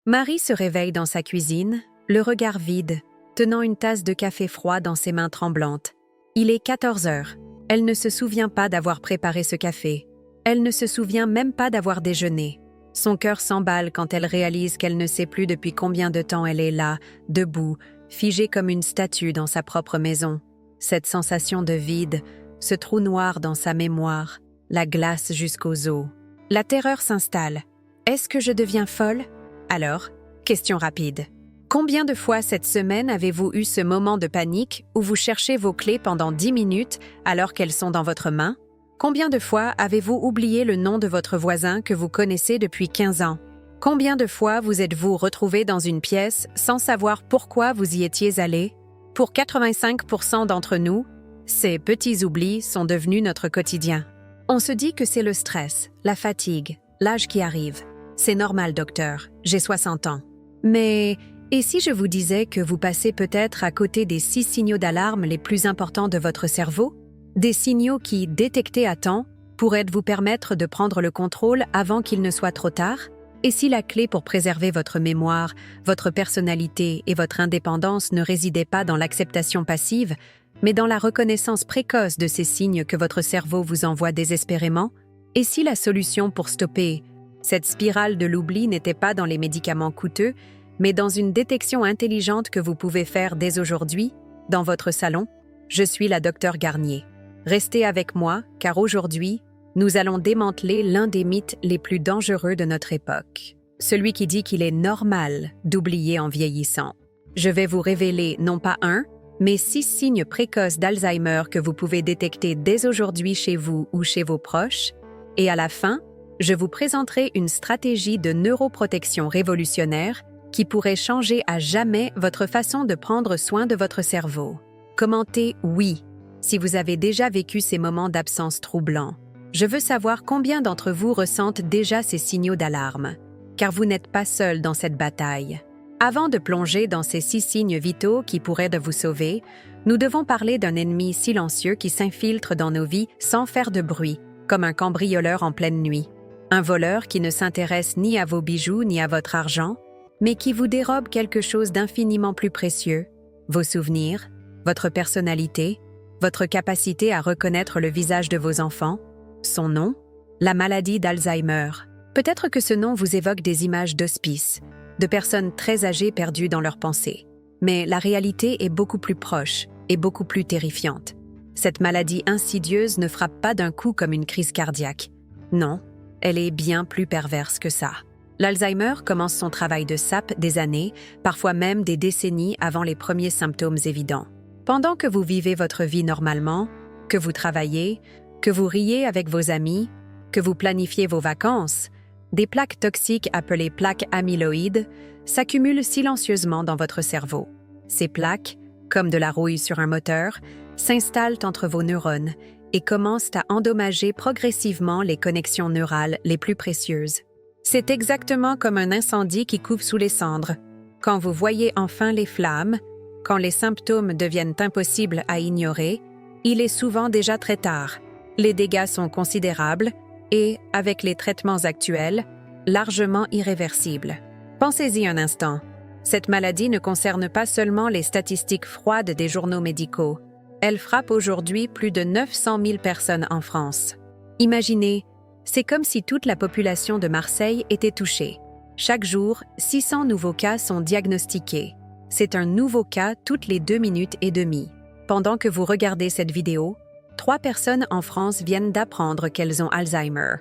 Marie se réveille dans sa cuisine, le regard vide, tenant une tasse de café froid dans ses mains tremblantes. Il est 14 heures. Elle ne se souvient pas d'avoir préparé ce café. Elle ne se souvient même pas d'avoir déjeuné. Son cœur s'emballe quand elle réalise qu'elle ne sait plus depuis combien de temps elle est là, debout, figée comme une statue dans sa propre maison. Cette sensation de vide, ce trou noir dans sa mémoire, la glace jusqu'aux os. La terreur s'installe. Est-ce que je deviens folle? Alors, question rapide. Combien de fois cette semaine avez-vous eu ce moment de panique où vous cherchez vos clés pendant 10 minutes alors qu'elles sont dans votre main? Combien de fois avez-vous oublié le nom de votre voisin que vous connaissez depuis 15 ans? Combien de fois vous êtes-vous retrouvé dans une pièce sans savoir pourquoi vous y étiez allé? Pour 85% d'entre nous, ces petits oublis sont devenus notre quotidien. On se dit que c'est le stress, la fatigue, l'âge qui arrive. C'est normal, docteur, j'ai 60 ans. Mais, et si je vous disais que vous passez peut-être à côté des 6 signaux d'alarme les plus importants de votre cerveau? Des signaux qui, détectés à temps, pourraient vous permettre de prendre le contrôle avant qu'il ne soit trop tard? Et si la clé pour préserver votre mémoire, votre personnalité et votre indépendance ne résidait pas dans l'acceptation passive, mais dans la reconnaissance précoce de ces signes que votre cerveau vous envoie désespérément? Et si la solution pour stopper cette spirale de l'oubli n'était pas dans les médicaments coûteux, mais dans une détection intelligente que vous pouvez faire dès aujourd'hui, dans votre salon? Je suis la docteure Garnier. Restez avec moi, car aujourd'hui, nous allons démanteler l'un des mythes les plus dangereux de notre époque. Celui qui dit qu'il est normal d'oublier en vieillissant. Je vais vous révéler non pas un, mais 6 signes précoces d'Alzheimer que vous pouvez détecter dès aujourd'hui chez vous ou chez vos proches. Et à la fin, je vous présenterai une stratégie de neuroprotection révolutionnaire qui pourrait changer à jamais votre façon de prendre soin de votre cerveau. Commentez « oui » si vous avez déjà vécu ces moments d'absence troublants. Je veux savoir combien d'entre vous ressentent déjà ces signaux d'alarme, car vous n'êtes pas seul dans cette bataille. Avant de plonger dans ces 6 signes vitaux qui pourraient vous sauver, nous devons parler d'un ennemi silencieux qui s'infiltre dans nos vies sans faire de bruit, comme un cambrioleur en pleine nuit. Un voleur qui ne s'intéresse ni à vos bijoux ni à votre argent, mais qui vous dérobe quelque chose d'infiniment plus précieux, vos souvenirs, votre personnalité, votre capacité à reconnaître le visage de vos enfants, son nom, la maladie d'Alzheimer. Peut-être que ce nom vous évoque des images d'hospices, de personnes très âgées perdues dans leurs pensées. Mais la réalité est beaucoup plus proche et beaucoup plus terrifiante. Cette maladie insidieuse ne frappe pas d'un coup comme une crise cardiaque. Non, elle est bien plus perverse que ça. L'Alzheimer commence son travail de sape des années, parfois même des décennies avant les premiers symptômes évidents. Pendant que vous vivez votre vie normalement, que vous travaillez, que vous riez avec vos amis, que vous planifiez vos vacances, des plaques toxiques appelées plaques amyloïdes s'accumulent silencieusement dans votre cerveau. Ces plaques, comme de la rouille sur un moteur, s'installent entre vos neurones et commencent à endommager progressivement les connexions neurales les plus précieuses. C'est exactement comme un incendie qui couve sous les cendres. Quand vous voyez enfin les flammes, quand les symptômes deviennent impossibles à ignorer, il est souvent déjà très tard. Les dégâts sont considérables et, avec les traitements actuels, largement irréversibles. Pensez-y un instant. Cette maladie ne concerne pas seulement les statistiques froides des journaux médicaux. Elle frappe aujourd'hui plus de 900 000 personnes en France. Imaginez, c'est comme si toute la population de Marseille était touchée. Chaque jour, 600 nouveaux cas sont diagnostiqués. C'est un nouveau cas toutes les 2 minutes et demie. Pendant que vous regardez cette vidéo, 3 personnes en France viennent d'apprendre qu'elles ont Alzheimer.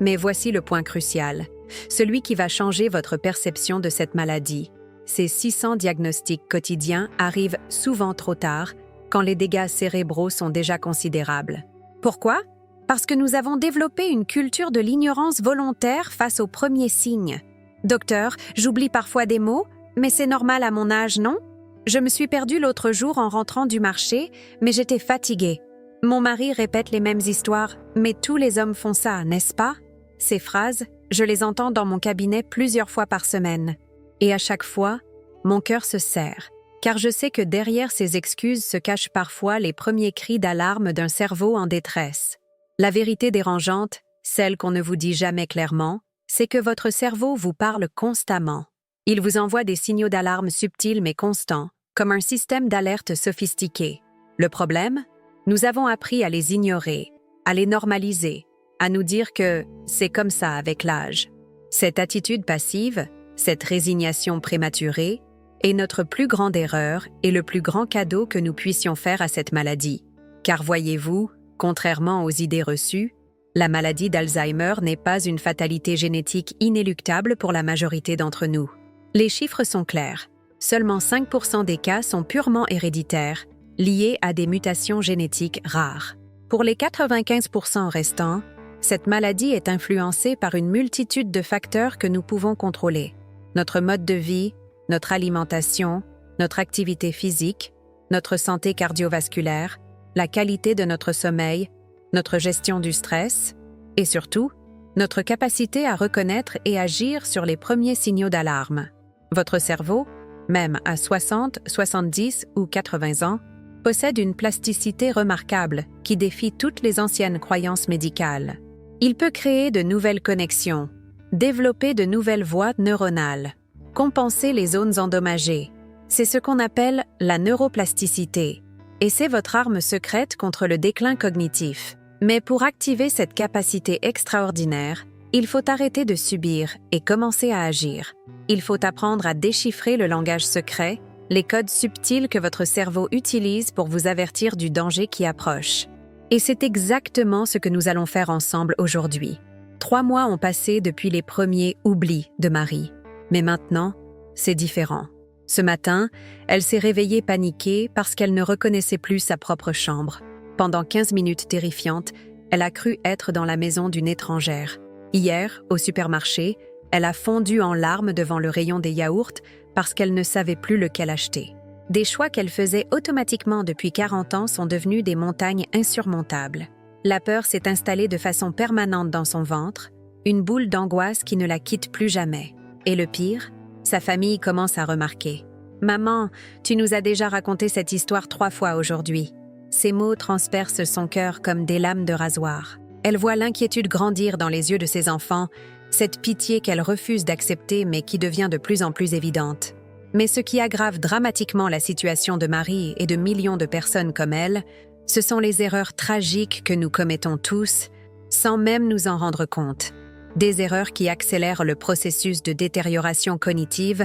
Mais voici le point crucial, celui qui va changer votre perception de cette maladie. Ces 600 diagnostics quotidiens arrivent souvent trop tard, quand les dégâts cérébraux sont déjà considérables. Pourquoi? Parce que nous avons développé une culture de l'ignorance volontaire face aux premiers signes. Docteur, j'oublie parfois des mots, mais c'est normal à mon âge, non? Je me suis perdue l'autre jour en rentrant du marché, mais j'étais fatiguée. Mon mari répète les mêmes histoires, mais tous les hommes font ça, n'est-ce pas? Ces phrases, je les entends dans mon cabinet plusieurs fois par semaine. Et à chaque fois, mon cœur se serre, car je sais que derrière ces excuses se cachent parfois les premiers cris d'alarme d'un cerveau en détresse. La vérité dérangeante, celle qu'on ne vous dit jamais clairement, c'est que votre cerveau vous parle constamment. Il vous envoie des signaux d'alarme subtils mais constants, comme un système d'alerte sophistiqué. Le problème? Nous avons appris à les ignorer, à les normaliser, à nous dire que c'est comme ça avec l'âge. Cette attitude passive, cette résignation prématurée, est notre plus grande erreur et le plus grand cadeau que nous puissions faire à cette maladie. Car voyez-vous, contrairement aux idées reçues, la maladie d'Alzheimer n'est pas une fatalité génétique inéluctable pour la majorité d'entre nous. Les chiffres sont clairs. Seulement 5% des cas sont purement héréditaires, liés à des mutations génétiques rares. Pour les 95% restants, cette maladie est influencée par une multitude de facteurs que nous pouvons contrôler. Notre mode de vie, notre alimentation, notre activité physique, notre santé cardiovasculaire, la qualité de notre sommeil, notre gestion du stress et surtout, notre capacité à reconnaître et agir sur les premiers signaux d'alarme. Votre cerveau, même à 60, 70 ou 80 ans, possède une plasticité remarquable qui défie toutes les anciennes croyances médicales. Il peut créer de nouvelles connexions, développer de nouvelles voies neuronales, compenser les zones endommagées. C'est ce qu'on appelle la neuroplasticité, et c'est votre arme secrète contre le déclin cognitif. Mais pour activer cette capacité extraordinaire, il faut arrêter de subir et commencer à agir. Il faut apprendre à déchiffrer le langage secret, les codes subtils que votre cerveau utilise pour vous avertir du danger qui approche. Et c'est exactement ce que nous allons faire ensemble aujourd'hui. 3 mois ont passé depuis les premiers oublis de Marie. Mais maintenant, c'est différent. Ce matin, elle s'est réveillée paniquée parce qu'elle ne reconnaissait plus sa propre chambre. Pendant 15 minutes terrifiantes, elle a cru être dans la maison d'une étrangère. Hier, au supermarché, elle a fondu en larmes devant le rayon des yaourts parce qu'elle ne savait plus lequel acheter. Des choix qu'elle faisait automatiquement depuis 40 ans sont devenus des montagnes insurmontables. La peur s'est installée de façon permanente dans son ventre, une boule d'angoisse qui ne la quitte plus jamais. Et le pire, sa famille commence à remarquer. « Maman, tu nous as déjà raconté cette histoire 3 fois aujourd'hui. » Ces mots transpercent son cœur comme des lames de rasoir. Elle voit l'inquiétude grandir dans les yeux de ses enfants, cette pitié qu'elle refuse d'accepter mais qui devient de plus en plus évidente. Mais ce qui aggrave dramatiquement la situation de Marie et de millions de personnes comme elle, ce sont les erreurs tragiques que nous commettons tous, sans même nous en rendre compte. Des erreurs qui accélèrent le processus de détérioration cognitive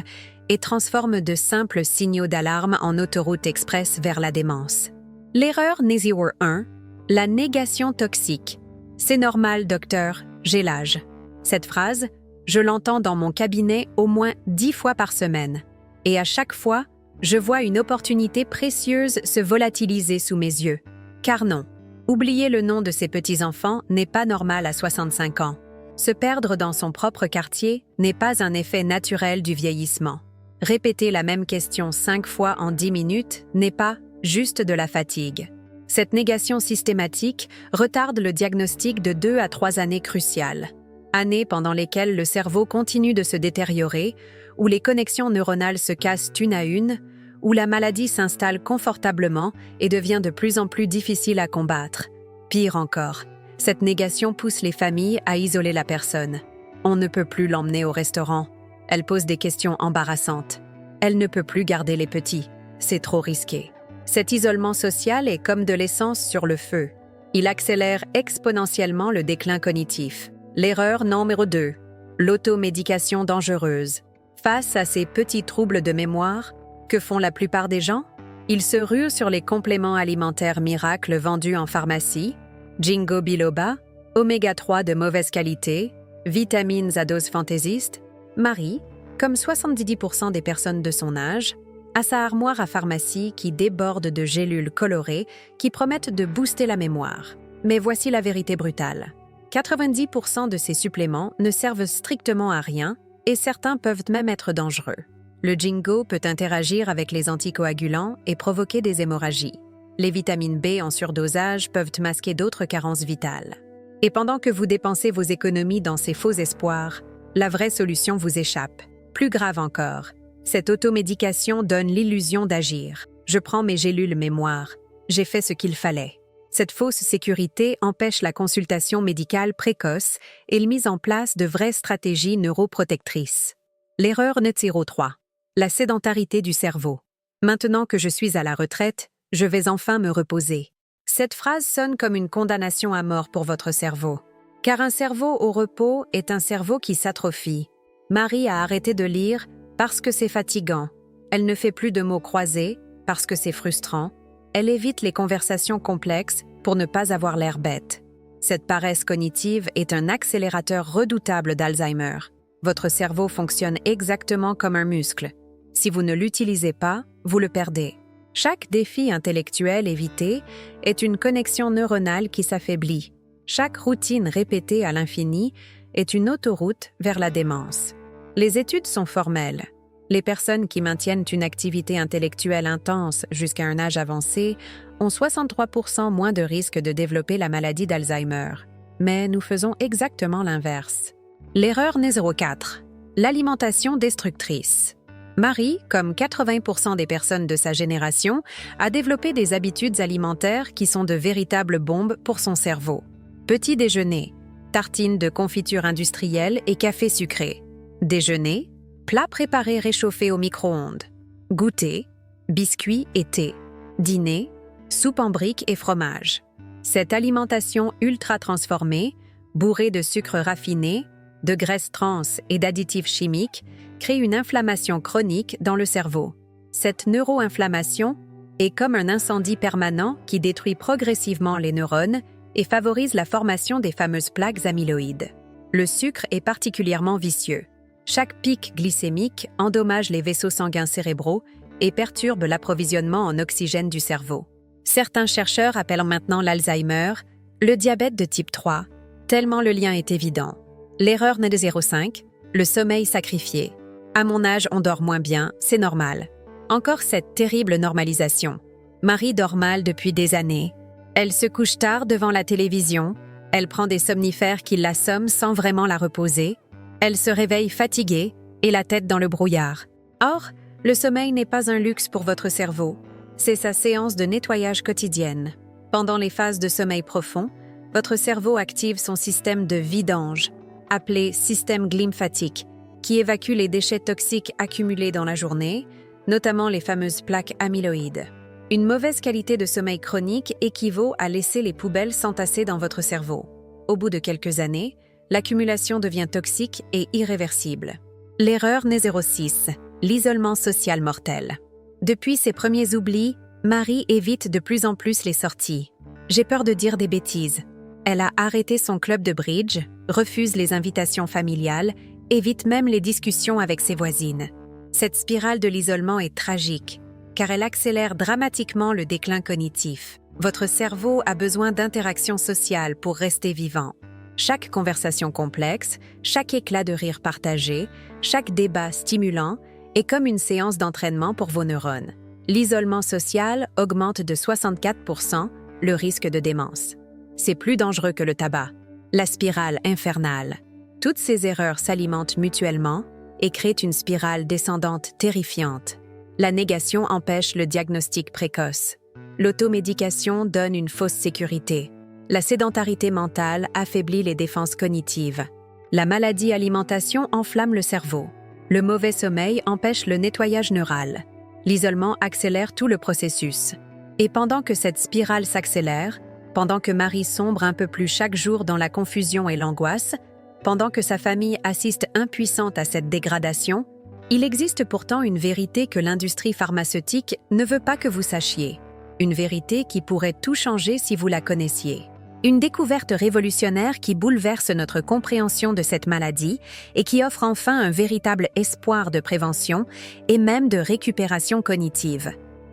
et transforment de simples signaux d'alarme en autoroute express vers la démence. L'erreur numéro 1, la négation toxique. « C'est normal, docteur, j'ai l'âge. » Cette phrase, je l'entends dans mon cabinet au moins 10 fois par semaine. Et à chaque fois, je vois une opportunité précieuse se volatiliser sous mes yeux. Car non, oublier le nom de ses petits-enfants n'est pas normal à 65 ans. Se perdre dans son propre quartier n'est pas un effet naturel du vieillissement. Répéter la même question 5 fois en 10 minutes n'est pas juste de la fatigue. Cette négation systématique retarde le diagnostic de 2 à 3 années cruciales. Années pendant lesquelles le cerveau continue de se détériorer, où les connexions neuronales se cassent une à une, où la maladie s'installe confortablement et devient de plus en plus difficile à combattre. Pire encore, cette négation pousse les familles à isoler la personne. On ne peut plus l'emmener au restaurant. Elle pose des questions embarrassantes. Elle ne peut plus garder les petits. C'est trop risqué. Cet isolement social est comme de l'essence sur le feu. Il accélère exponentiellement le déclin cognitif. L'erreur numéro 2, l'automédication dangereuse. Face à ces petits troubles de mémoire, que font la plupart des gens? Ils se ruent sur les compléments alimentaires miracles vendus en pharmacie, Ginkgo biloba, oméga 3 de mauvaise qualité, vitamines à dose fantaisiste. Marie, comme 70% des personnes de son âge, a sa armoire à pharmacie qui déborde de gélules colorées qui promettent de booster la mémoire. Mais voici la vérité brutale. 90% de ces suppléments ne servent strictement à rien et certains peuvent même être dangereux. Le ginkgo peut interagir avec les anticoagulants et provoquer des hémorragies. Les vitamines B en surdosage peuvent masquer d'autres carences vitales. Et pendant que vous dépensez vos économies dans ces faux espoirs, la vraie solution vous échappe. Plus grave encore, cette automédication donne l'illusion d'agir. Je prends mes gélules mémoire. J'ai fait ce qu'il fallait. Cette fausse sécurité empêche la consultation médicale précoce et la mise en place de vraies stratégies neuroprotectrices. L'erreur numéro 3. La sédentarité du cerveau. Maintenant que je suis à la retraite, je vais enfin me reposer. Cette phrase sonne comme une condamnation à mort pour votre cerveau. Car un cerveau au repos est un cerveau qui s'atrophie. Marie a arrêté de lire parce que c'est fatigant. Elle ne fait plus de mots croisés parce que c'est frustrant. Elle évite les conversations complexes pour ne pas avoir l'air bête. Cette paresse cognitive est un accélérateur redoutable d'Alzheimer. Votre cerveau fonctionne exactement comme un muscle. Si vous ne l'utilisez pas, vous le perdez. Chaque défi intellectuel évité est une connexion neuronale qui s'affaiblit. Chaque routine répétée à l'infini est une autoroute vers la démence. Les études sont formelles. Les personnes qui maintiennent une activité intellectuelle intense jusqu'à un âge avancé ont 63% moins de risque de développer la maladie d'Alzheimer. Mais nous faisons exactement l'inverse. L'erreur numéro 4. L'alimentation destructrice. Marie, comme 80% des personnes de sa génération, a développé des habitudes alimentaires qui sont de véritables bombes pour son cerveau. Petit déjeuner, tartines de confiture industrielle et café sucré. Déjeuner, plats préparés réchauffés au micro-ondes. Goûter, biscuits et thé. Dîner, soupe en briques et fromage. Cette alimentation ultra transformée, bourrée de sucre raffiné, de graisses trans et d'additifs chimiques, crée une inflammation chronique dans le cerveau. Cette neuroinflammation est comme un incendie permanent qui détruit progressivement les neurones et favorise la formation des fameuses plaques amyloïdes. Le sucre est particulièrement vicieux. Chaque pic glycémique endommage les vaisseaux sanguins cérébraux et perturbe l'approvisionnement en oxygène du cerveau. Certains chercheurs appellent maintenant l'Alzheimer le diabète de type 3, tellement le lien est évident. L'erreur numéro 5, le sommeil sacrifié. À mon âge, on dort moins bien, c'est normal. Encore cette terrible normalisation. Marie dort mal depuis des années. Elle se couche tard devant la télévision. Elle prend des somnifères qui l'assomment sans vraiment la reposer. Elle se réveille fatiguée et la tête dans le brouillard. Or, le sommeil n'est pas un luxe pour votre cerveau. C'est sa séance de nettoyage quotidienne. Pendant les phases de sommeil profond, votre cerveau active son système de vidange, appelé système glymphatique, qui évacue les déchets toxiques accumulés dans la journée, notamment les fameuses plaques amyloïdes. Une mauvaise qualité de sommeil chronique équivaut à laisser les poubelles s'entasser dans votre cerveau. Au bout de quelques années, l'accumulation devient toxique et irréversible. L'erreur numéro 6, l'isolement social mortel. Depuis ses premiers oublis, Marie évite de plus en plus les sorties. J'ai peur de dire des bêtises. Elle a arrêté son club de bridge, refuse les invitations familiales, évite même les discussions avec ses voisines. Cette spirale de l'isolement est tragique, car elle accélère dramatiquement le déclin cognitif. Votre cerveau a besoin d'interactions sociales pour rester vivant. Chaque conversation complexe, chaque éclat de rire partagé, chaque débat stimulant est comme une séance d'entraînement pour vos neurones. L'isolement social augmente de 64% le risque de démence. C'est plus dangereux que le tabac. La spirale infernale. Toutes ces erreurs s'alimentent mutuellement et créent une spirale descendante terrifiante. La négation empêche le diagnostic précoce. L'automédication donne une fausse sécurité. La sédentarité mentale affaiblit les défenses cognitives. La maladie-alimentation enflamme le cerveau. Le mauvais sommeil empêche le nettoyage neural. L'isolement accélère tout le processus. Et pendant que cette spirale s'accélère, pendant que Marie sombre un peu plus chaque jour dans la confusion et l'angoisse, pendant que sa famille assiste impuissante à cette dégradation, il existe pourtant une vérité que l'industrie pharmaceutique ne veut pas que vous sachiez. Une vérité qui pourrait tout changer si vous la connaissiez. Une découverte révolutionnaire qui bouleverse notre compréhension de cette maladie et qui offre enfin un véritable espoir de prévention et même de récupération cognitive.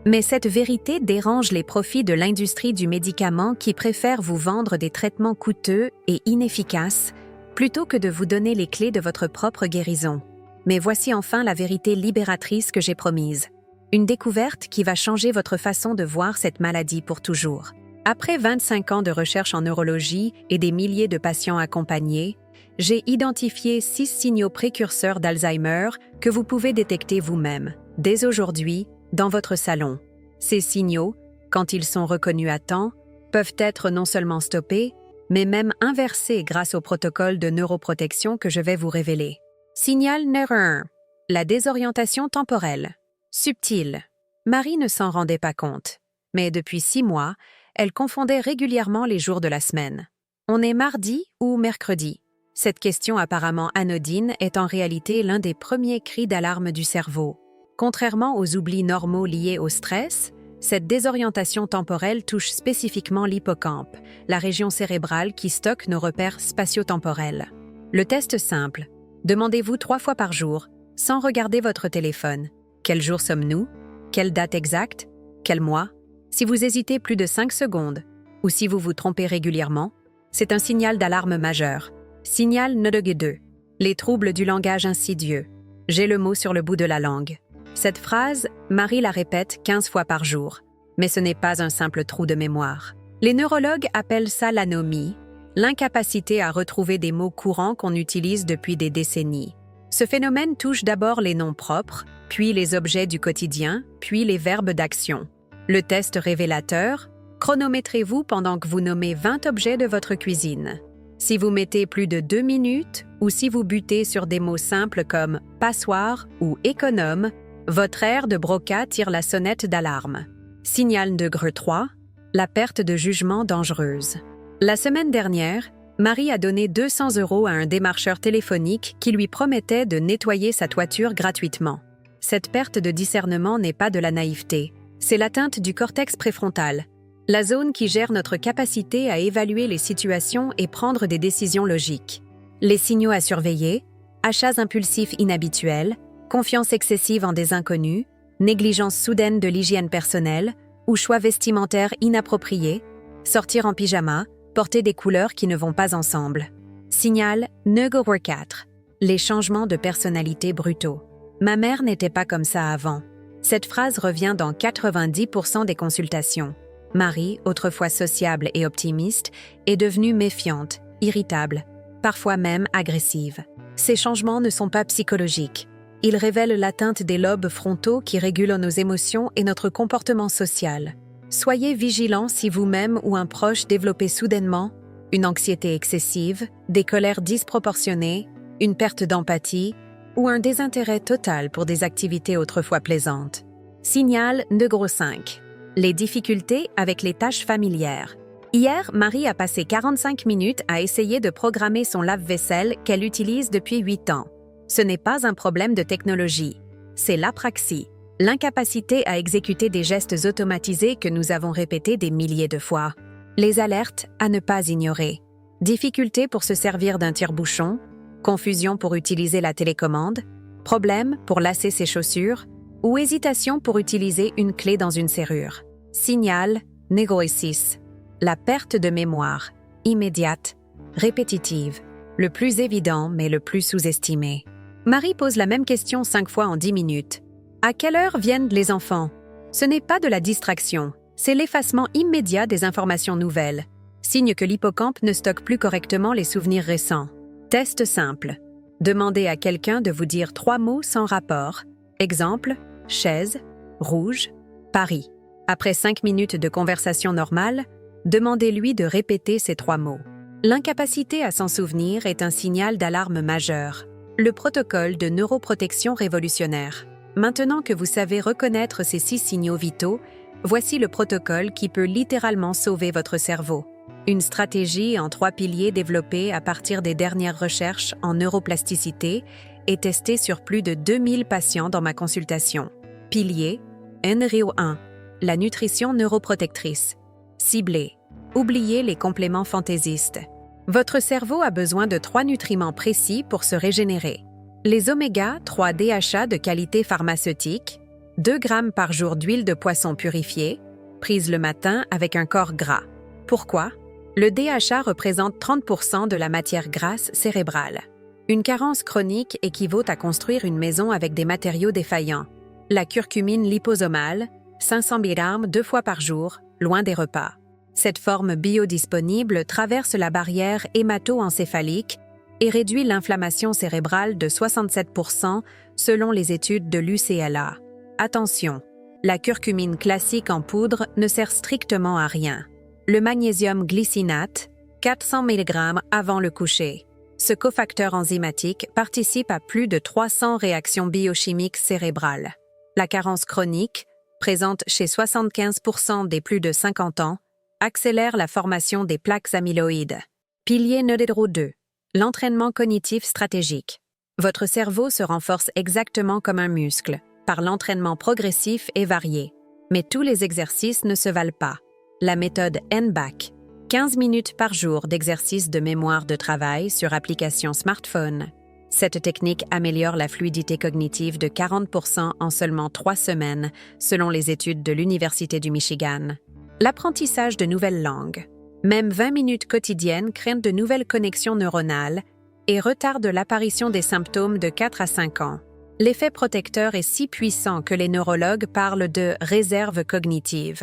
Mais cette vérité dérange les profits de l'industrie du médicament qui préfère vous vendre des traitements coûteux et inefficaces plutôt que de vous donner les clés de votre propre guérison. Mais voici enfin la vérité libératrice que j'ai promise. Une découverte qui va changer votre façon de voir cette maladie pour toujours. Après 25 ans de recherche en neurologie et des milliers de patients accompagnés, j'ai identifié 6 signaux précurseurs d'Alzheimer que vous pouvez détecter vous-même, dès aujourd'hui, dans votre salon. Ces signaux, quand ils sont reconnus à temps, peuvent être non seulement stoppés, mais même inversés grâce au protocole de neuroprotection que je vais vous révéler. Signal numéro 1. La désorientation temporelle. Subtile. Marie ne s'en rendait pas compte. Mais depuis 6 mois, elle confondait régulièrement les jours de la semaine. On est mardi ou mercredi? Cette question apparemment anodine est en réalité l'un des premiers cris d'alarme du cerveau. Contrairement aux oublis normaux liés au stress, cette désorientation temporelle touche spécifiquement l'hippocampe, la région cérébrale qui stocke nos repères spatio-temporels. Le test simple. Demandez-vous 3 fois par jour, sans regarder votre téléphone. Quel jour sommes-nous? Quelle date exacte? Quel mois? Si vous hésitez plus de 5 secondes, ou si vous vous trompez régulièrement, c'est un signal d'alarme majeur. Signal Nodog 2. Les troubles du langage insidieux. J'ai le mot sur le bout de la langue. Cette phrase, Marie la répète 15 fois par jour, mais ce n'est pas un simple trou de mémoire. Les neurologues appellent ça l'anomie, l'incapacité à retrouver des mots courants qu'on utilise depuis des décennies. Ce phénomène touche d'abord les noms propres, puis les objets du quotidien, puis les verbes d'action. Le test révélateur, chronométrez-vous pendant que vous nommez 20 objets de votre cuisine. Si vous mettez plus de 2 minutes ou si vous butez sur des mots simples comme passoire ou économe, votre aire de broca tire la sonnette d'alarme. Signal degré 3, la perte de jugement dangereuse. La semaine dernière, Marie a donné 200 € à un démarcheur téléphonique qui lui promettait de nettoyer sa toiture gratuitement. Cette perte de discernement n'est pas de la naïveté, c'est l'atteinte du cortex préfrontal, la zone qui gère notre capacité à évaluer les situations et prendre des décisions logiques. Les signaux à surveiller, achats impulsifs inhabituels, confiance excessive en des inconnus, négligence soudaine de l'hygiène personnelle ou choix vestimentaires inappropriés, sortir en pyjama, porter des couleurs qui ne vont pas ensemble. Signal Numéro 4. Les changements de personnalité brutaux. Ma mère n'était pas comme ça avant. Cette phrase revient dans 90% des consultations. Marie, autrefois sociable et optimiste, est devenue méfiante, irritable, parfois même agressive. Ces changements ne sont pas psychologiques. Ils révèlent l'atteinte des lobes frontaux qui régulent nos émotions et notre comportement social. Soyez vigilants si vous-même ou un proche développez soudainement une anxiété excessive, des colères disproportionnées, une perte d'empathie ou un désintérêt total pour des activités autrefois plaisantes. Signal Numéro 5. Les difficultés avec les tâches familières. Hier, Marie a passé 45 minutes à essayer de programmer son lave-vaisselle qu'elle utilise depuis 8 ans. Ce n'est pas un problème de technologie, c'est l'apraxie, l'incapacité à exécuter des gestes automatisés que nous avons répétés des milliers de fois. Les alertes à ne pas ignorer. Difficulté pour se servir d'un tire-bouchon, confusion pour utiliser la télécommande, problème pour lasser ses chaussures ou hésitation pour utiliser une clé dans une serrure. Signal Numéro 6. La perte de mémoire, immédiate, répétitive, le plus évident mais le plus sous-estimé. Marie pose la même question 5 fois en 10 minutes. À quelle heure viennent les enfants? Ce n'est pas de la distraction, c'est l'effacement immédiat des informations nouvelles, signe que l'hippocampe ne stocke plus correctement les souvenirs récents. Test simple. Demandez à quelqu'un de vous dire 3 mots sans rapport. Exemple, chaise, rouge, Paris. Après 5 minutes de conversation normale, demandez-lui de répéter ces 3 mots. L'incapacité à s'en souvenir est un signal d'alarme majeur. Le protocole de neuroprotection révolutionnaire. Maintenant que vous savez reconnaître ces 6 signaux vitaux, voici le protocole qui peut littéralement sauver votre cerveau. Une stratégie en 3 piliers développée à partir des dernières recherches en neuroplasticité et testée sur plus de 2000 patients dans ma consultation. Pilier, NRIO 1, la nutrition neuroprotectrice. Ciblé, oubliez les compléments fantaisistes. Votre cerveau a besoin de 3 nutriments précis pour se régénérer. Les oméga 3 DHA de qualité pharmaceutique, 2 grammes par jour d'huile de poisson purifiée, prise le matin avec un corps gras. Pourquoi? Le DHA représente 30% de la matière grasse cérébrale. Une carence chronique équivaut à construire une maison avec des matériaux défaillants. La curcumine liposomale, 500 mg 2 fois par jour, loin des repas. Cette forme biodisponible traverse la barrière hémato-encéphalique et réduit l'inflammation cérébrale de 67% selon les études de l'UCLA. Attention, la curcumine classique en poudre ne sert strictement à rien. Le magnésium glycinate, 400 mg avant le coucher. Ce cofacteur enzymatique participe à plus de 300 réactions biochimiques cérébrales. La carence chronique, présente chez 75% des plus de 50 ans, accélère la formation des plaques amyloïdes. Pilier numéro 2. L'entraînement cognitif stratégique. Votre cerveau se renforce exactement comme un muscle, par l'entraînement progressif et varié. Mais tous les exercices ne se valent pas. La méthode NBAC, 15 minutes par jour d'exercice de mémoire de travail sur application smartphone. Cette technique améliore la fluidité cognitive de 40% en seulement 3 semaines, selon les études de l'Université du Michigan. L'apprentissage de nouvelles langues. Même 20 minutes quotidiennes créent de nouvelles connexions neuronales et retardent l'apparition des symptômes de 4 à 5 ans. L'effet protecteur est si puissant que les neurologues parlent de réserve cognitive.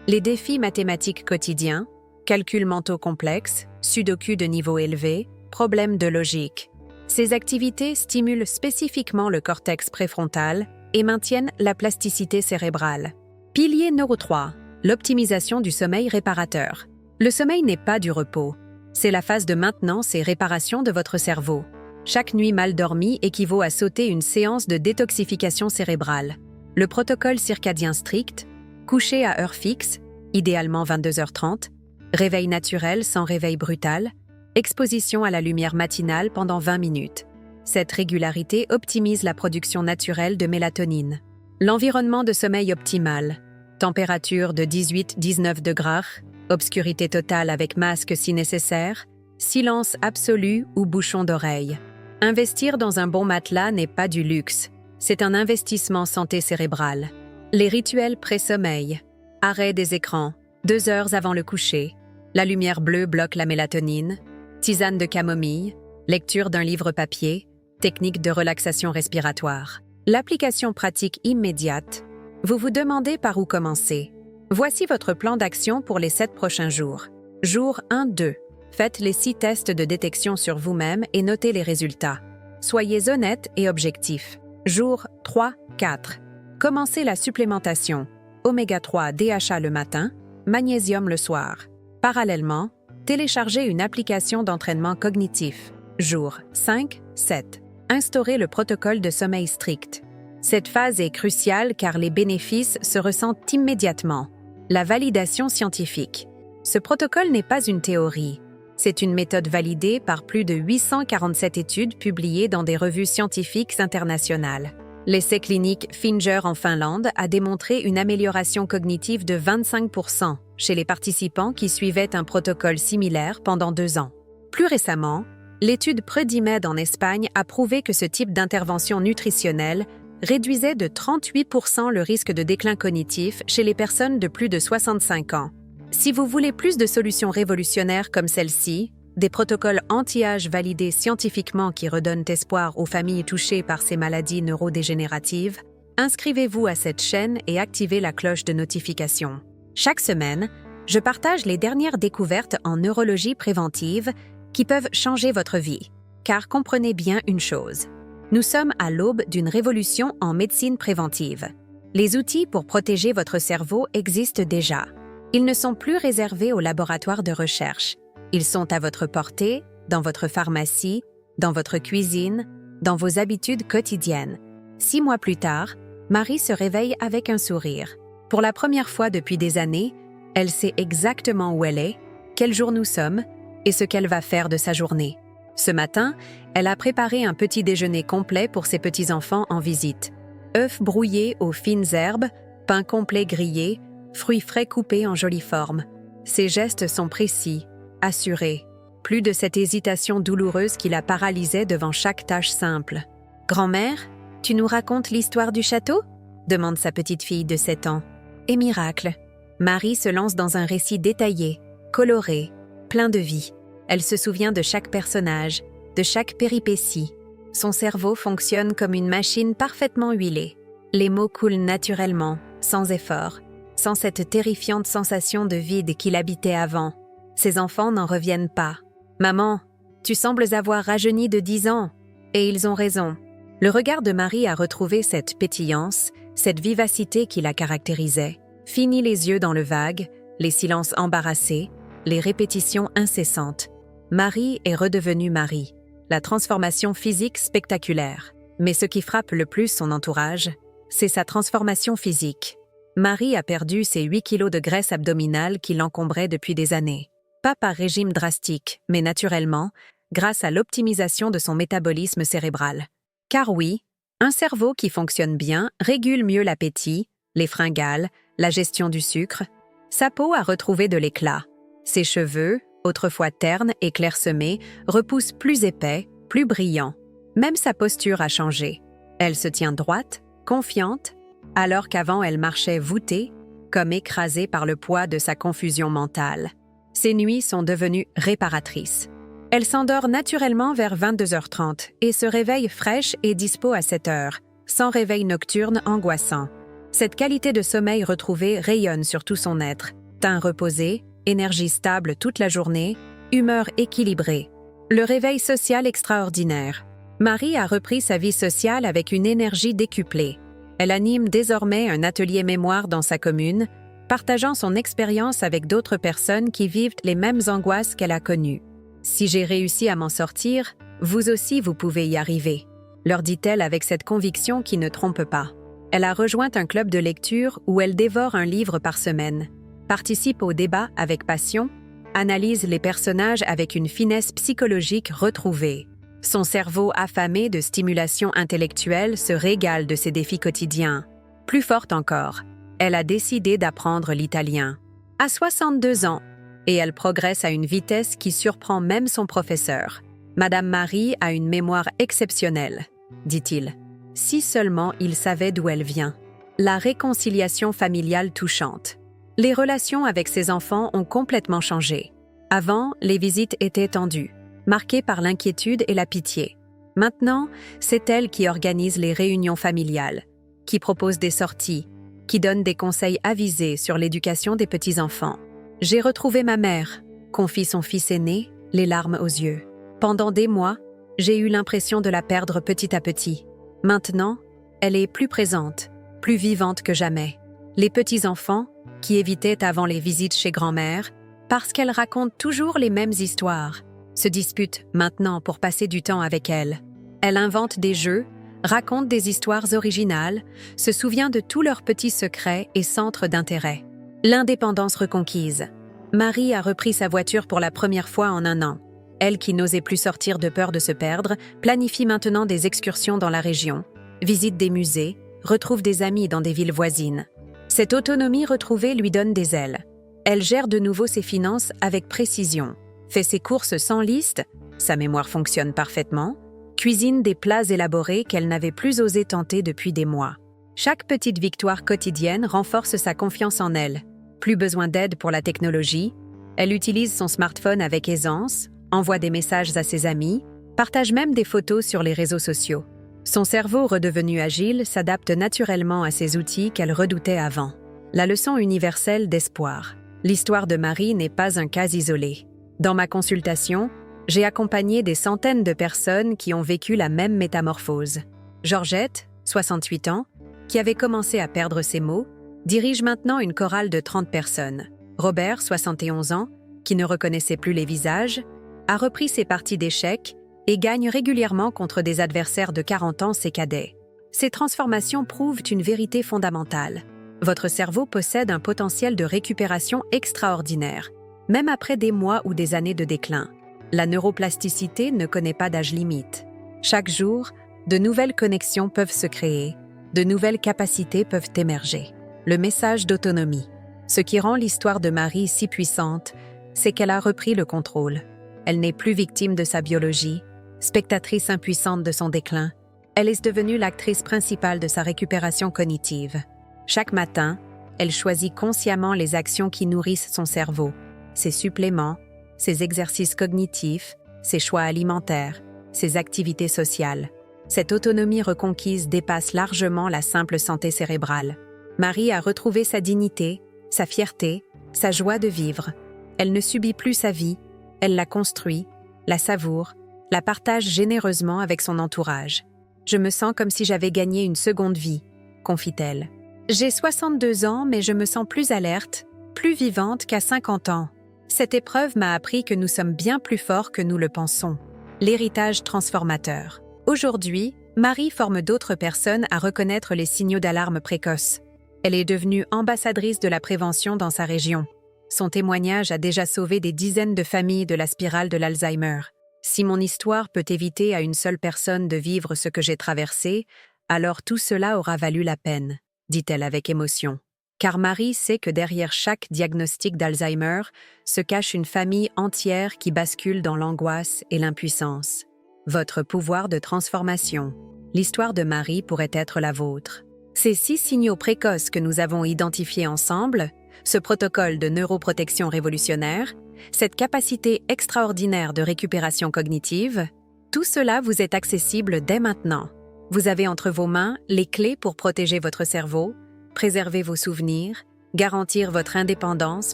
Les défis mathématiques quotidiens, calculs mentaux complexes, sudoku de niveau élevé, problèmes de logique. Ces activités stimulent spécifiquement le cortex préfrontal et maintiennent la plasticité cérébrale. Pilier numéro 3. L'optimisation du sommeil réparateur. Le sommeil n'est pas du repos. C'est la phase de maintenance et réparation de votre cerveau. Chaque nuit mal dormie équivaut à sauter une séance de détoxification cérébrale. Le protocole circadien strict, coucher à heure fixe, idéalement 22h30, réveil naturel sans réveil brutal, exposition à la lumière matinale pendant 20 minutes. Cette régularité optimise la production naturelle de mélatonine. L'environnement de sommeil optimal. Température de 18-19 degrés, obscurité totale avec masque si nécessaire, silence absolu ou bouchon d'oreille. Investir dans un bon matelas n'est pas du luxe, c'est un investissement santé cérébrale. Les rituels pré-sommeil. Arrêt des écrans, 2 heures avant le coucher. La lumière bleue bloque la mélatonine. Tisane de camomille. Lecture d'un livre papier. Technique de relaxation respiratoire. L'application pratique immédiate. Vous vous demandez par où commencer. Voici votre plan d'action pour les 7 prochains jours. Jour 1-2. Faites les 6 tests de détection sur vous-même et notez les résultats. Soyez honnête et objectif. Jour 3-4. Commencez la supplémentation. Oméga 3 DHA le matin, magnésium le soir. Parallèlement, téléchargez une application d'entraînement cognitif. Jour 5-7. Instaurez le protocole de sommeil strict. Cette phase est cruciale car les bénéfices se ressentent immédiatement. La validation scientifique. Ce protocole n'est pas une théorie. C'est une méthode validée par plus de 847 études publiées dans des revues scientifiques internationales. L'essai clinique Finger en Finlande a démontré une amélioration cognitive de 25% chez les participants qui suivaient un protocole similaire pendant 2 ans. Plus récemment, l'étude Predimed en Espagne a prouvé que ce type d'intervention nutritionnelle réduisait de 38% le risque de déclin cognitif chez les personnes de plus de 65 ans. Si vous voulez plus de solutions révolutionnaires comme celle-ci, des protocoles anti-âge validés scientifiquement qui redonnent espoir aux familles touchées par ces maladies neurodégénératives, inscrivez-vous à cette chaîne et activez la cloche de notification. Chaque semaine, je partage les dernières découvertes en neurologie préventive qui peuvent changer votre vie. Car comprenez bien une chose, nous sommes à l'aube d'une révolution en médecine préventive. Les outils pour protéger votre cerveau existent déjà. Ils ne sont plus réservés aux laboratoires de recherche. Ils sont à votre portée, dans votre pharmacie, dans votre cuisine, dans vos habitudes quotidiennes. 6 mois plus tard, Marie se réveille avec un sourire. Pour la première fois depuis des années, elle sait exactement où elle est, quel jour nous sommes et ce qu'elle va faire de sa journée. Ce matin, elle a préparé un petit déjeuner complet pour ses petits-enfants en visite. Œufs brouillés aux fines herbes, pain complet grillé, fruits frais coupés en jolie forme. Ses gestes sont précis, assurés. Plus de cette hésitation douloureuse qui la paralysait devant chaque tâche simple. « Grand-mère, tu nous racontes l'histoire du château ?» demande sa petite fille de 7 ans. Et miracle, Marie se lance dans un récit détaillé, coloré, plein de vie. Elle se souvient de chaque personnage, de chaque péripétie. Son cerveau fonctionne comme une machine parfaitement huilée. Les mots coulent naturellement, sans effort, sans cette terrifiante sensation de vide qui l'habitait avant. Ses enfants n'en reviennent pas. « Maman, tu sembles avoir rajeuni de 10 ans. » Et ils ont raison. Le regard de Marie a retrouvé cette pétillance, cette vivacité qui la caractérisait. Fini les yeux dans le vague, les silences embarrassés, les répétitions incessantes. Marie est redevenue Marie. la transformation physique spectaculaire. Mais ce qui frappe le plus son entourage, c'est sa transformation physique. Marie a perdu ses 8 kilos de graisse abdominale qui l'encombraient depuis des années. Pas par régime drastique, mais naturellement, grâce à l'optimisation de son métabolisme cérébral. Car oui, un cerveau qui fonctionne bien régule mieux l'appétit, les fringales, la gestion du sucre. Sa peau a retrouvé de l'éclat. Ses cheveux, autrefois ternes et clairsemés, repoussent plus épais, plus brillants. Même sa posture a changé. Elle se tient droite, confiante, alors qu'avant elle marchait voûtée, comme écrasée par le poids de sa confusion mentale. Ses nuits sont devenues réparatrices. Elle s'endort naturellement vers 22h30 et se réveille fraîche et dispo à 7h, sans réveil nocturne angoissant. Cette qualité de sommeil retrouvée rayonne sur tout son être. Teint reposé, énergie stable toute la journée, humeur équilibrée. Le réveil social extraordinaire. Marie a repris sa vie sociale avec une énergie décuplée. Elle anime désormais un atelier mémoire dans sa commune, partageant son expérience avec d'autres personnes qui vivent les mêmes angoisses qu'elle a connues. « Si j'ai réussi à m'en sortir, vous aussi vous pouvez y arriver », leur dit-elle avec cette conviction qui ne trompe pas. Elle a rejoint un club de lecture où elle dévore un livre par semaine, participe au débat avec passion, analyse les personnages avec une finesse psychologique retrouvée. Son cerveau affamé de stimulation intellectuelle se régale de ses défis quotidiens. Plus forte encore, elle a décidé d'apprendre l'italien. À 62 ans, et elle progresse à une vitesse qui surprend même son professeur. Madame Marie a une mémoire exceptionnelle, dit-il. Si seulement il savait d'où elle vient. La réconciliation familiale touchante. Les relations avec ses enfants ont complètement changé. Avant, les visites étaient tendues, marquée par l'inquiétude et la pitié. Maintenant, c'est elle qui organise les réunions familiales, qui propose des sorties, qui donne des conseils avisés sur l'éducation des petits-enfants. « J'ai retrouvé ma mère », confie son fils aîné, les larmes aux yeux. « Pendant des mois, j'ai eu l'impression de la perdre petit à petit. Maintenant, elle est plus présente, plus vivante que jamais. Les petits-enfants, qui évitaient avant les visites chez grand-mère, parce qu'elle raconte toujours les mêmes histoires, se disputent maintenant pour passer du temps avec elle. Elle invente des jeux, raconte des histoires originales, se souvient de tous leurs petits secrets et centres d'intérêt. L'indépendance reconquise. Marie a repris sa voiture pour la première fois en 1 an. Elle, qui n'osait plus sortir de peur de se perdre, planifie maintenant des excursions dans la région, visite des musées, retrouve des amis dans des villes voisines. Cette autonomie retrouvée lui donne des ailes. Elle gère de nouveau ses finances avec précision, fait ses courses sans liste, sa mémoire fonctionne parfaitement, cuisine des plats élaborés qu'elle n'avait plus osé tenter depuis des mois. Chaque petite victoire quotidienne renforce sa confiance en elle. Plus besoin d'aide pour la technologie, elle utilise son smartphone avec aisance, envoie des messages à ses amis, partage même des photos sur les réseaux sociaux. Son cerveau redevenu agile s'adapte naturellement à ces outils qu'elle redoutait avant. La leçon universelle d'espoir. L'histoire de Marie n'est pas un cas isolé. Dans ma consultation, j'ai accompagné des centaines de personnes qui ont vécu la même métamorphose. Georgette, 68 ans, qui avait commencé à perdre ses mots, dirige maintenant une chorale de 30 personnes. Robert, 71 ans, qui ne reconnaissait plus les visages, a repris ses parties d'échecs et gagne régulièrement contre des adversaires de 40 ans ses cadets. Ces transformations prouvent une vérité fondamentale. Votre cerveau possède un potentiel de récupération extraordinaire, même après des mois ou des années de déclin. La neuroplasticité ne connaît pas d'âge limite. Chaque jour, de nouvelles connexions peuvent se créer, de nouvelles capacités peuvent émerger. Le message d'autonomie. Ce qui rend l'histoire de Marie si puissante, c'est qu'elle a repris le contrôle. Elle n'est plus victime de sa biologie, spectatrice impuissante de son déclin. Elle est devenue l'actrice principale de sa récupération cognitive. Chaque matin, elle choisit consciemment les actions qui nourrissent son cerveau, ses suppléments, ses exercices cognitifs, ses choix alimentaires, ses activités sociales. Cette autonomie reconquise dépasse largement la simple santé cérébrale. Marie a retrouvé sa dignité, sa fierté, sa joie de vivre. Elle ne subit plus sa vie, elle la construit, la savoure, la partage généreusement avec son entourage. « Je me sens comme si j'avais gagné une seconde vie », confie-t-elle. « J'ai 62 ans, mais je me sens plus alerte, plus vivante qu'à 50 ans. Cette épreuve m'a appris que nous sommes bien plus forts que nous le pensons. l'héritage transformateur. Aujourd'hui, Marie forme d'autres personnes à reconnaître les signaux d'alarme précoces. Elle est devenue ambassadrice de la prévention dans sa région. Son témoignage a déjà sauvé des dizaines de familles de la spirale de l'Alzheimer. Si mon histoire peut éviter à une seule personne de vivre ce que j'ai traversé, alors tout cela aura valu la peine, dit-elle avec émotion. Car Marie sait que derrière chaque diagnostic d'Alzheimer se cache une famille entière qui bascule dans l'angoisse et l'impuissance. Votre pouvoir de transformation. L'histoire de Marie pourrait être la vôtre. Ces 6 signaux précoces que nous avons identifiés ensemble, ce protocole de neuroprotection révolutionnaire, cette capacité extraordinaire de récupération cognitive, tout cela vous est accessible dès maintenant. Vous avez entre vos mains les clés pour protéger votre cerveau, préserver vos souvenirs, garantir votre indépendance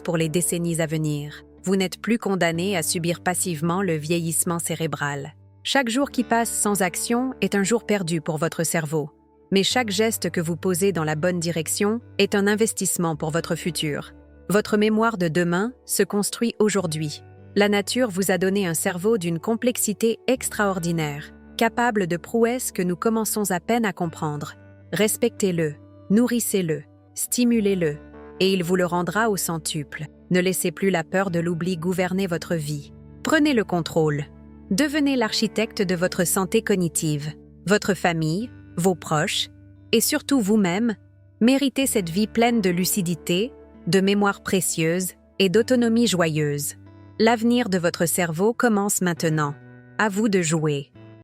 pour les décennies à venir. Vous n'êtes plus condamné à subir passivement le vieillissement cérébral. Chaque jour qui passe sans action est un jour perdu pour votre cerveau. Mais chaque geste que vous posez dans la bonne direction est un investissement pour votre futur. Votre mémoire de demain se construit aujourd'hui. La nature vous a donné un cerveau d'une complexité extraordinaire, capable de prouesses que nous commençons à peine à comprendre. Respectez-le, nourrissez-le, stimulez-le, et il vous le rendra au centuple. Ne laissez plus la peur de l'oubli gouverner votre vie. Prenez le contrôle. Devenez l'architecte de votre santé cognitive. Votre famille, vos proches, et surtout vous-même, méritez cette vie pleine de lucidité, de mémoire précieuse et d'autonomie joyeuse. L'avenir de votre cerveau commence maintenant. À vous de jouer.